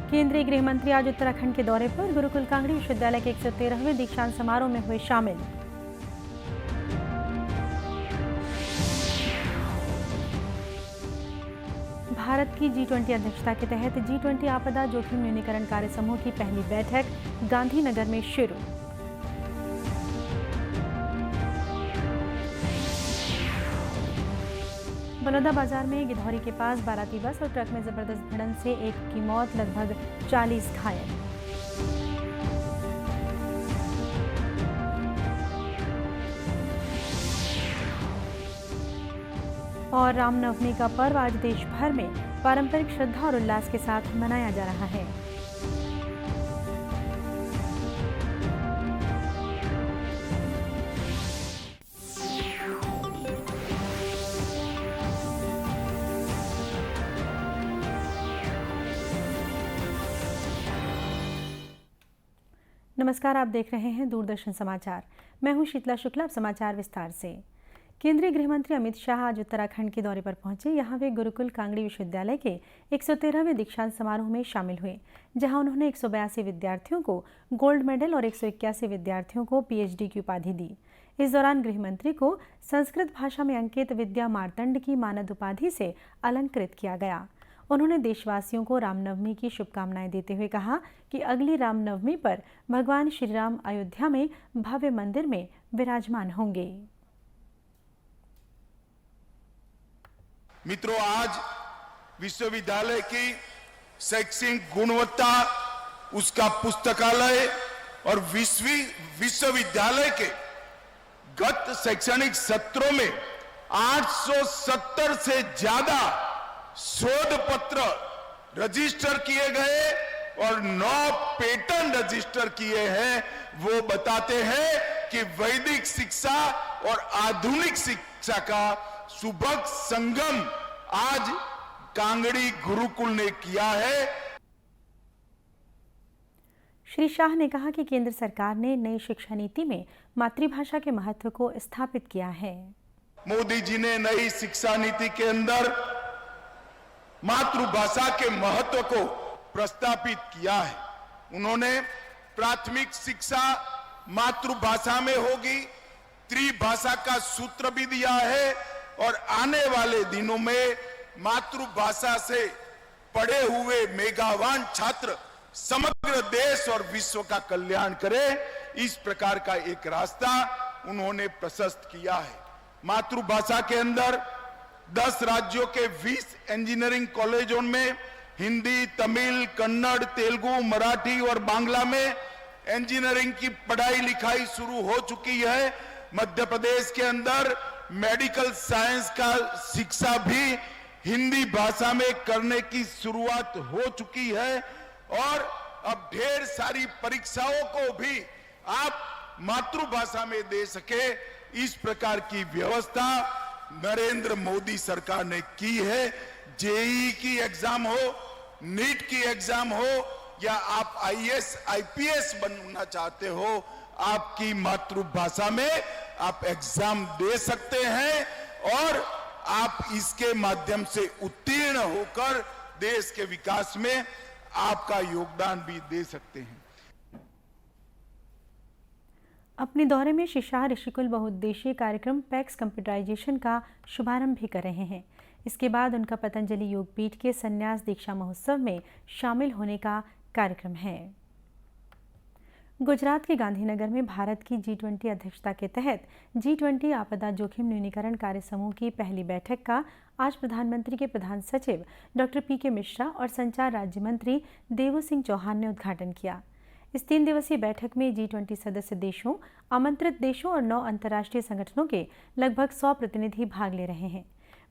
केंद्रीय गृह मंत्री आज उत्तराखंड के दौरे पर। गुरुकुल कांगड़ी विश्वविद्यालय के 113वें दीक्षांत समारोह में हुए शामिल। भारत की G20 अध्यक्षता के तहत G20 आपदा जोखिम न्यूनीकरण कार्य समूह की पहली बैठक गांधीनगर में शुरू। बलौदाबाजार में गिधौरी के पास बाराती बस और ट्रक में जबरदस्त भिड़ंत से एक की मौत, लगभग 40 घायल। और रामनवमी का पर्व आज देश भर में पारंपरिक श्रद्धा और उल्लास के साथ मनाया जा रहा है। नमस्कार, आप देख रहे हैं दूरदर्शन समाचार। मैं हूं शीतला शुक्ला। अब समाचार विस्तार से। केंद्रीय गृह मंत्री अमित शाह आज उत्तराखंड के दौरे पर पहुंचे। यहां वे गुरुकुल कांगड़ी विश्वविद्यालय के 113वें दीक्षांत समारोह में शामिल हुए, जहां उन्होंने 182 विद्यार्थियों को गोल्ड मेडल और 181 विद्यार्थियों को PhD की उपाधि दी। इस दौरान गृह मंत्री को संस्कृत भाषा में अंकित विद्या मार्तंड की मानद उपाधि से अलंकृत किया गया। उन्होंने देशवासियों को रामनवमी की शुभकामनाएं देते हुए कहा कि अगली रामनवमी पर भगवान श्री राम अयोध्या में भव्य मंदिर में विराजमान होंगे। मित्रों, आज विश्वविद्यालय की शैक्षणिक गुणवत्ता, उसका पुस्तकालय और विश्वविद्यालय के गत शैक्षणिक सत्रों में 870 से ज्यादा शोध पत्र रजिस्टर किए गए और 9 पेटेंट रजिस्टर किए हैं। वो बताते हैं कि वैदिक शिक्षा और आधुनिक शिक्षा का सुभग संगम आज कांगड़ी गुरुकुल ने किया है। श्री शाह ने कहा कि केंद्र सरकार ने नई शिक्षा नीति में मातृभाषा के महत्व को स्थापित किया है। मोदी जी ने नई शिक्षा नीति के अंदर मातृभाषा के महत्व को प्रस्तावित किया है। उन्होंने प्राथमिक शिक्षा मातृभाषा में होगी, त्रिभाषा का सूत्र भी दिया है और आने वाले दिनों में मातृभाषा से पढ़े हुए मेधावान छात्र समग्र देश और विश्व का कल्याण करें, इस प्रकार का एक रास्ता उन्होंने प्रशस्त किया है। मातृभाषा के अंदर 10 राज्यों के 20 इंजीनियरिंग कॉलेजों में हिंदी, तमिल, कन्नड़, तेलुगु, मराठी और बांग्ला में इंजीनियरिंग की पढ़ाई लिखाई शुरू हो चुकी है। मध्य प्रदेश के अंदर मेडिकल साइंस का शिक्षा भी हिंदी भाषा में करने की शुरुआत हो चुकी है और अब ढेर सारी परीक्षाओं को भी आप मातृभाषा में दे सके, इस प्रकार की व्यवस्था नरेंद्र मोदी सरकार ने की है। जेईई की एग्जाम हो, नीट की एग्जाम हो या आप IAS IPS बनना चाहते हो, आपकी मातृभाषा में आप एग्जाम दे सकते हैं और आप इसके माध्यम से उत्तीर्ण होकर देश के विकास में आपका योगदान भी दे सकते हैं। अपने दौरे में श्री शाह ऋषिकुल बहुउद्देशीय कार्यक्रम पैक्स कंप्यूटराइजेशन का शुभारंभ भी कर रहे हैं। इसके बाद उनका पतंजलि योगपीठ के संन्यास दीक्षा महोत्सव में शामिल होने का कार्यक्रम है। गुजरात के गांधीनगर में भारत की G20 अध्यक्षता के तहत G20 आपदा जोखिम न्यूनीकरण कार्य समूह की पहली बैठक का आज प्रधानमंत्री के प्रधान सचिव डॉक्टर PK मिश्रा और संचार राज्य मंत्री देवू सिंह चौहान ने उद्घाटन किया। इस 3 दिवसीय बैठक में G20 सदस्य देशों, आमंत्रित देशों और 9 अंतर्राष्ट्रीय संगठनों के लगभग 100 प्रतिनिधि भाग ले रहे हैं।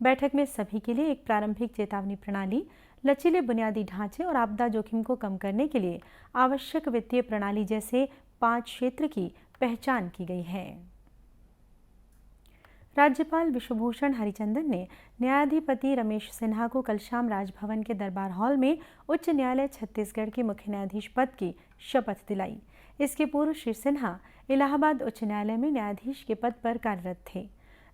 बैठक में सभी के लिए एक प्रारंभिक चेतावनी प्रणाली, लचीले बुनियादी ढांचे और आपदा जोखिम को कम करने के लिए आवश्यक वित्तीय प्रणाली जैसे 5 क्षेत्र की पहचान की गई है। राज्यपाल विश्वभूषण हरिचंदन ने न्यायाधिपति रमेश सिन्हा को कल शाम राजभवन के दरबार हॉल में उच्च न्यायालय छत्तीसगढ़ के मुख्य न्यायाधीश पद की शपथ दिलाई। इसके पूर्व श्री सिन्हा इलाहाबाद उच्च न्यायालय में न्यायाधीश के पद पर कार्यरत थे।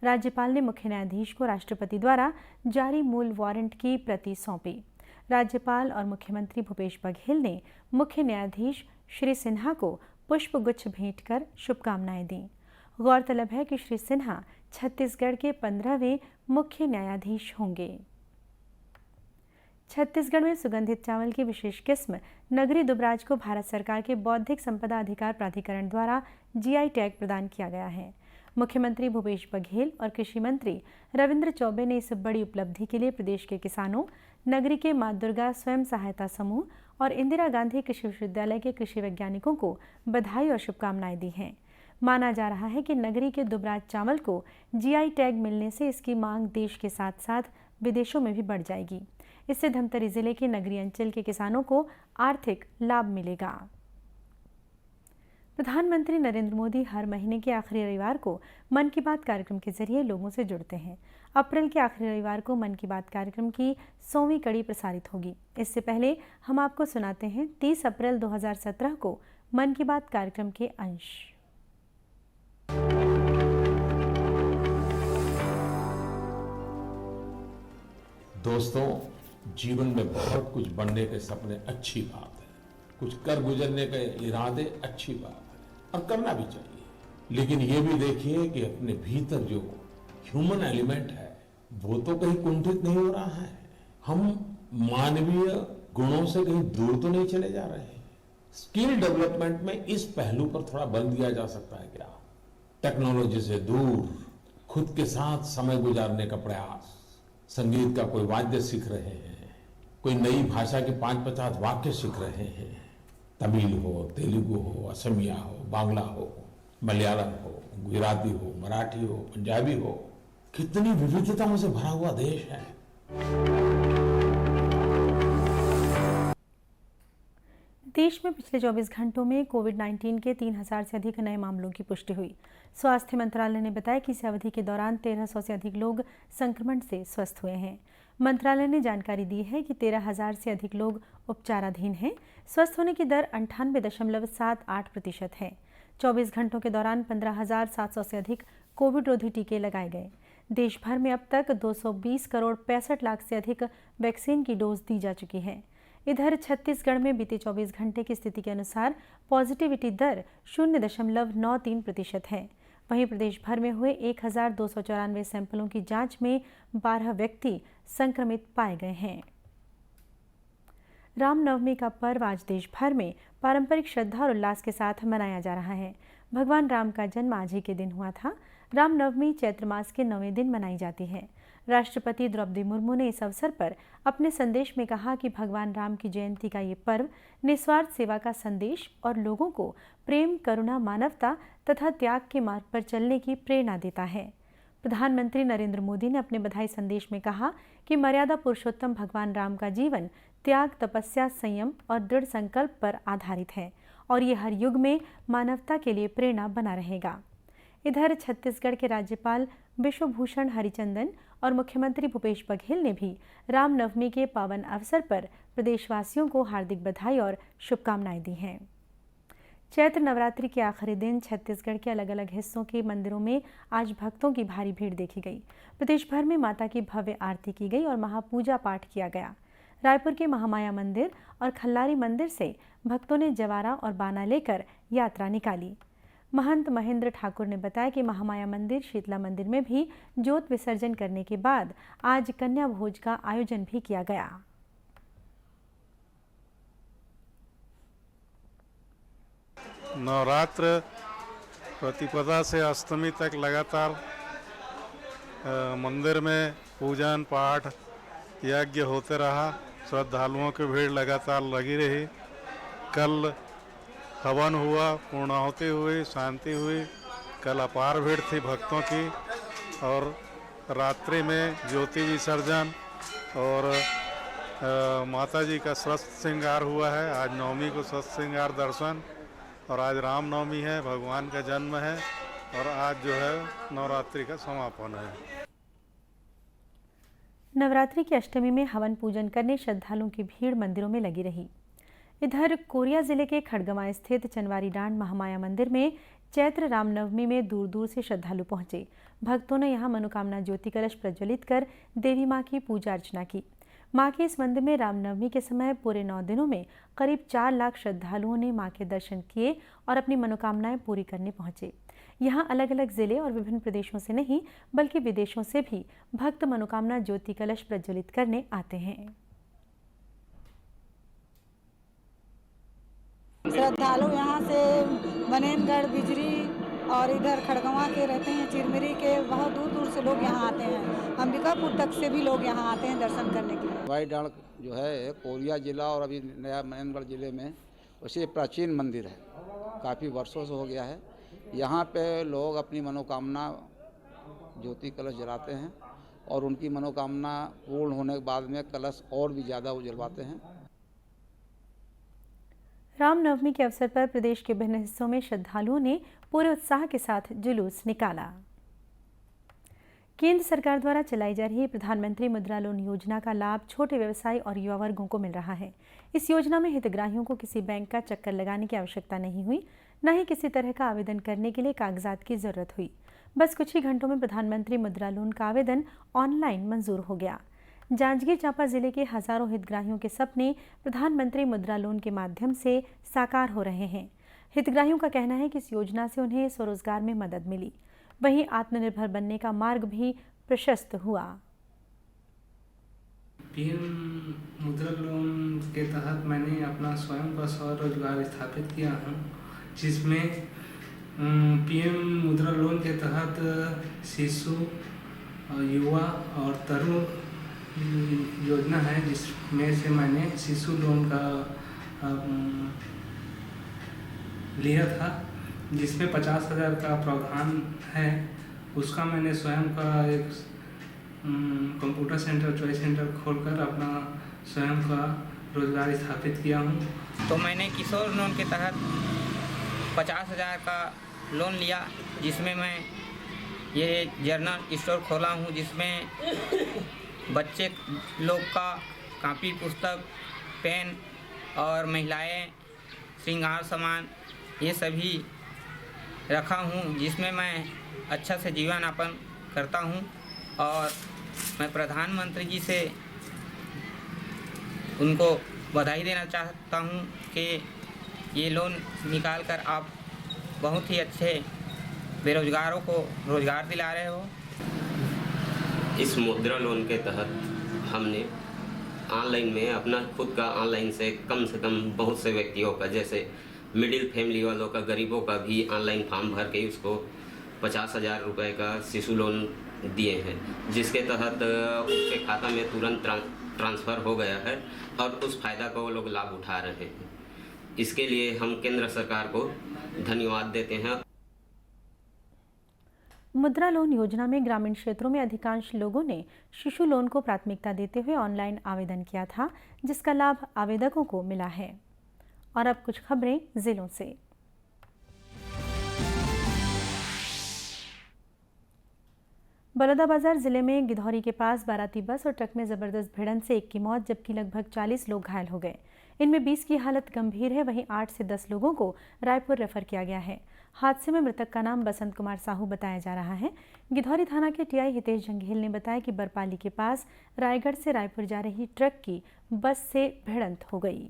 राज्यपाल ने मुख्य न्यायाधीश को राष्ट्रपति द्वारा जारी मूल वारंट की प्रति सौंपी। राज्यपाल और मुख्यमंत्री भूपेश बघेल ने मुख्य न्यायाधीश श्री सिन्हा को पुष्पगुच्छ भेंट कर शुभकामनाएं दी। गौरतलब है कि श्री सिन्हा छत्तीसगढ़ के 15वें मुख्य न्यायाधीश होंगे। छत्तीसगढ़ में सुगंधित चावल की विशेष किस्म नगरी दुबराज को भारत सरकार के बौद्धिक संपदा अधिकार प्राधिकरण द्वारा जीआई टैग प्रदान किया गया है। मुख्यमंत्री भूपेश बघेल और कृषि मंत्री रविंद्र चौबे ने इस बड़ी उपलब्धि के लिए प्रदेश के किसानों, नगरी के मां दुर्गा स्वयं सहायता समूह और इंदिरा गांधी कृषि विश्वविद्यालय के कृषि वैज्ञानिकों को बधाई और शुभकामनाएं दी हैं। माना जा रहा है कि नगरी के दुबराज चावल को जीआई टैग मिलने से इसकी मांग देश के साथ साथ विदेशों में भी बढ़ जाएगी। इससे धमतरी जिले के नगरीय अंचल के किसानों को आर्थिक लाभ मिलेगा। प्रधानमंत्री नरेंद्र मोदी हर महीने के आखिरी रविवार को मन की बात कार्यक्रम के जरिए लोगों से जुड़ते हैं। अप्रैल के आखिरी रविवार को मन की बात कार्यक्रम की 100वीं कड़ी प्रसारित होगी। इससे पहले हम आपको सुनाते हैं 30 अप्रैल 2017 को मन की बात कार्यक्रम के अंश। दोस्तों, जीवन में बहुत कुछ बनने के सपने अच्छी बात है, कुछ कर गुजरने के इरादे अच्छी बात है और करना भी चाहिए। लेकिन ये भी देखिए कि अपने भीतर जो ह्यूमन एलिमेंट है वो तो कहीं कुंठित नहीं हो रहा है। हम मानवीय गुणों से कहीं दूर तो नहीं चले जा रहे हैं। स्किल डेवलपमेंट में इस पहलू पर थोड़ा बल दिया जा सकता है क्या? टेक्नोलॉजी से दूर खुद के साथ समय गुजारने का प्रयास। संगीत का कोई वाद्य सीख रहे हैं, कोई नई भाषा के 5-50 वाक्य सीख रहे हैं। तमिल हो, तेलुगु हो, असमिया हो, बांग्ला हो, मलयालम हो, गुजराती हो, मराठी हो, पंजाबी हो, कितनी विविधताओं से भरा हुआ देश है। देश में पिछले 24 घंटों में कोविड-19 के 3000 से अधिक नए मामलों की पुष्टि हुई। स्वास्थ्य मंत्रालय ने बताया कि इस अवधि के दौरान 1300 से अधिक लोग संक्रमण से स्वस्थ हुए हैं। मंत्रालय ने जानकारी दी है कि 13,000 से अधिक लोग उपचाराधीन हैं। स्वस्थ होने की दर 98.78% है। 24 घंटों के दौरान 15,700 से अधिक कोविड रोधी टीके लगाए गए। देश भर में अब तक 220 करोड़ 65 लाख से अधिक वैक्सीन की डोज दी जा चुकी है। इधर छत्तीसगढ़ में बीते 24 घंटे की स्थिति के अनुसार पॉजिटिविटी दर 0.93% है। वहीं प्रदेश भर में हुए 1,294 सैंपलों की जांच में 12 व्यक्ति संक्रमित पाए गए हैं। रामनवमी का पर्व आज देश भर में पारंपरिक श्रद्धा और उल्लास के साथ मनाया जा रहा है। भगवान राम का जन्म आज ही के दिन हुआ था। रामनवमी चैत्र मास के 9वें दिन मनाई जाती है। राष्ट्रपति द्रौपदी मुर्मू ने इस अवसर पर अपने संदेश में कहा कि भगवान राम की जयंती का ये पर्व निस्वार्थ सेवा का संदेश और लोगों को प्रेम, करुणा, मानवता तथा त्याग के मार्ग पर चलने की प्रेरणा देता है। प्रधानमंत्री नरेंद्र मोदी ने अपने बधाई संदेश में कहा कि मर्यादा पुरुषोत्तम भगवान राम का जीवन त्याग, तपस्या, संयम और दृढ़ संकल्प पर आधारित है और ये हर युग में मानवता के लिए प्रेरणा बना रहेगा। इधर छत्तीसगढ़ के राज्यपाल विश्वभूषण हरिचंदन और मुख्यमंत्री भूपेश बघेल ने भी रामनवमी के पावन अवसर पर प्रदेशवासियों को हार्दिक बधाई और शुभकामनाएं दी हैं। चैत्र नवरात्रि के आखिरी दिन छत्तीसगढ़ के अलग अलग हिस्सों के मंदिरों में आज भक्तों की भारी भीड़ देखी गई। प्रदेश भर में माता की भव्य आरती की गई और महापूजा पाठ किया गया। रायपुर के महामाया मंदिर और खल्लारी मंदिर से भक्तों ने जवारा और बाना लेकर यात्रा निकाली। महंत महेंद्र ठाकुर ने बताया कि महामाया मंदिर, शीतला मंदिर में भी ज्योत विसर्जन करने के बाद आज कन्या भोज का आयोजन भी किया गया। नवरात्र प्रतिपदा से अष्टमी तक लगातार मंदिर में पूजन पाठ यज्ञ होते रहा। श्रद्धालुओं की भीड़ लगातार लगी रही। कल हवन हुआ, पूर्णाहुति हुई, शांति हुई। कल अपार भीड़ थी भक्तों की और रात्रि में ज्योति विसर्जन और माता जी का स्वस्थ श्रृंगार हुआ है। आज नवमी को स्वस्थ श्रृंगार दर्शन और आज रामनवमी है, भगवान का जन्म है और आज जो है नवरात्रि का समापन है। नवरात्रि की अष्टमी में हवन पूजन करने श्रद्धालुओं की भीड़ मंदिरों में लगी रही। इधर कोरिया जिले के खड़गवां स्थित चनवारी डांड महामाया मंदिर में चैत्र रामनवमी में दूर दूर से श्रद्धालु पहुंचे। भक्तों ने यहां मनोकामना ज्योति कलश प्रज्वलित कर देवी मां की पूजा अर्चना की। मां के इस मंदिर में रामनवमी के समय पूरे 9 दिनों में करीब 4 लाख श्रद्धालुओं ने मां के दर्शन किए और अपनी मनोकामनाएं पूरी करने पहुंचे। यहां अलग अलग जिले और विभिन्न प्रदेशों से नहीं बल्कि विदेशों से भी भक्त मनोकामना ज्योति कलश प्रज्वलित करने आते हैं। श्रद्धालु यहाँ से बनेनगढ़, बिजरी और इधर खड़गवां के रहते हैं, चिरमिरी के, बहुत दूर दूर से लोग यहाँ आते हैं। अंबिकापुर तक से भी लोग यहाँ आते हैं दर्शन करने के लिए। भाई डांड जो है कोरिया जिला और अभी नया बनेनगढ़ जिले में वैसे प्राचीन मंदिर है, काफ़ी वर्षों से हो गया है। यहाँ पे लोग अपनी मनोकामना ज्योति कलश जलाते हैं और उनकी मनोकामना पूर्ण होने के बाद में कलश और भी ज़्यादा वो जलवाते हैं। रामनवमी के अवसर पर प्रदेश के विभिन्न हिस्सों में श्रद्धालुओं ने पूरे उत्साह के साथ जुलूस निकाला। केंद्र सरकार द्वारा चलाई जा रही प्रधानमंत्री मुद्रा लोन योजना का लाभ छोटे व्यवसायी और युवा वर्गों को मिल रहा है। इस योजना में हितग्राहियों को किसी बैंक का चक्कर लगाने की आवश्यकता नहीं हुई, न ही किसी तरह का आवेदन करने के लिए कागजात की जरूरत हुई। बस कुछ ही घंटों में प्रधानमंत्री मुद्रा लोन का आवेदन ऑनलाइन मंजूर हो गया। जांजगीर चांपा जिले के हजारों हितग्राहियों के सपने प्रधानमंत्री मुद्रा लोन के माध्यम से साकार हो रहे हैं। हितग्राहियों का कहना है कि इस योजना से उन्हें स्वरोजगार में मदद मिली, वहीं आत्मनिर्भर बनने का मार्ग भी प्रशस्त हुआ। पीएम मुद्रा लोन के तहत मैंने अपना स्वयं का स्वरोजगार स्थापित किया हूँ, जिसमें पीएम मुद्रा लोन के तहत शिशु, युवा और तरुण योजना है, जिसमें से मैंने शिशु लोन का लिया था, जिसमें 50,000 का प्रावधान है। उसका मैंने स्वयं का एक कंप्यूटर सेंटर, चॉइस सेंटर खोलकर अपना स्वयं का रोजगार स्थापित किया हूँ। तो मैंने किशोर लोन के तहत 50,000 का लोन लिया, जिसमें मैं ये जर्नल स्टोर खोला हूँ, जिसमें बच्चे लोग का कॉपी, पुस्तक, पेन और महिलाएं श्रृंगार सामान ये सभी रखा हूँ, जिसमें मैं अच्छा से जीवन यापन करता हूँ। और मैं प्रधानमंत्री जी से उनको बधाई देना चाहता हूँ कि ये लोन निकाल कर आप बहुत ही अच्छे बेरोजगारों को रोजगार दिला रहे हो। इस मुद्रा लोन के तहत हमने ऑनलाइन में अपना खुद का ऑनलाइन से कम बहुत से व्यक्तियों का, जैसे मिडिल फैमिली वालों का, गरीबों का भी ऑनलाइन फॉर्म भर के उसको 50,000 रुपये का शिशु लोन दिए हैं, जिसके तहत उसके खाता में तुरंत ट्रांसफ़र हो गया है और उस फायदा का वो लोग लाभ उठा रहे हैं। इसके लिए हम केंद्र सरकार को धन्यवाद देते हैं। मुद्रा लोन योजना में ग्रामीण क्षेत्रों में अधिकांश लोगों ने शिशु लोन को प्राथमिकता देते हुए ऑनलाइन आवेदन किया था, जिसका लाभ आवेदकों को मिला है। और अब कुछ खबरें जिलों से। बलौदाबाजार जिले में गिधौरी के पास बाराती बस और ट्रक में जबरदस्त भिड़ंत से एक की मौत जबकि लगभग 40 लोग घायल हो गए। इनमें 20 की हालत गंभीर है, वहीं 8 से 10 लोगों को रायपुर रेफर किया गया है। हादसे में मृतक का नाम बसंत कुमार साहू बताया जा रहा है। गिधौरी थाना के टीआई हितेश जंघेल ने बताया कि बरपाली के पास रायगढ़ से रायपुर जा रही ट्रक की बस से भिड़ंत हो गई।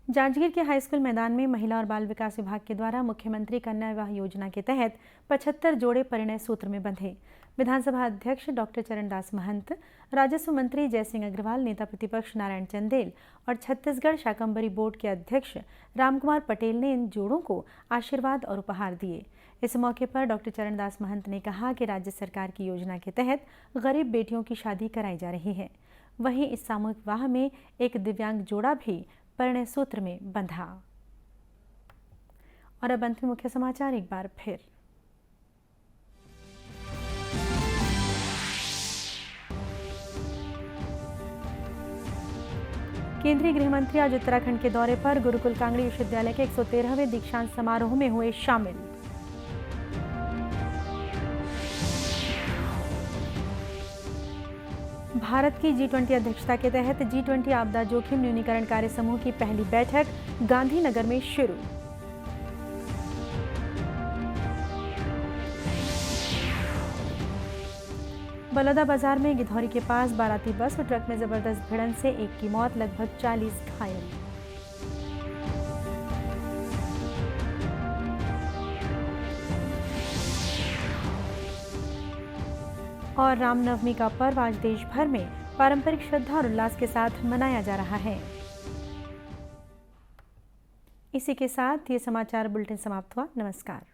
जांजगीर के हाईस्कूल मैदान में महिला और बाल विकास विभाग के द्वारा मुख्यमंत्री कन्या विवाह योजना के तहत 75 जोड़े परिणय सूत्र में बंधे। विधानसभा अध्यक्ष डॉक्टर चरणदास महंत, राजस्व मंत्री जयसिंह अग्रवाल, नेता प्रतिपक्ष नारायण चंदेल और छत्तीसगढ़ शाकंभरी बोर्ड के अध्यक्ष रामकुमार पटेल ने इन जोड़ों को आशीर्वाद और उपहार दिए। इस मौके पर डॉक्टर चरणदास महंत ने कहा कि राज्य सरकार की योजना के तहत गरीब बेटियों की शादी कराई जा रही है। वहीं इस सामूहिक विवाह में एक दिव्यांग जोड़ा भी परिणय सूत्र में बंधा। और अब अंत में मुख्य समाचार एक बार फिर। केंद्रीय गृह मंत्री आज उत्तराखंड के दौरे पर गुरुकुल कांगड़ी विश्वविद्यालय के 113वें दीक्षांत समारोह में हुए शामिल। भारत की G20 अध्यक्षता के तहत G20 आपदा जोखिम न्यूनीकरण कार्य समूह की पहली बैठक गांधीनगर में शुरू। बलौदा बाजार में गिधौरी के पास बाराती बस और ट्रक में जबरदस्त भिड़ंत से एक की मौत, लगभग 40 घायल। और रामनवमी का पर्व आज देश भर में पारंपरिक श्रद्धा और उल्लास के साथ मनाया जा रहा है। इसी के साथ ये समाचार बुलेटिन समाप्त हुआ। नमस्कार।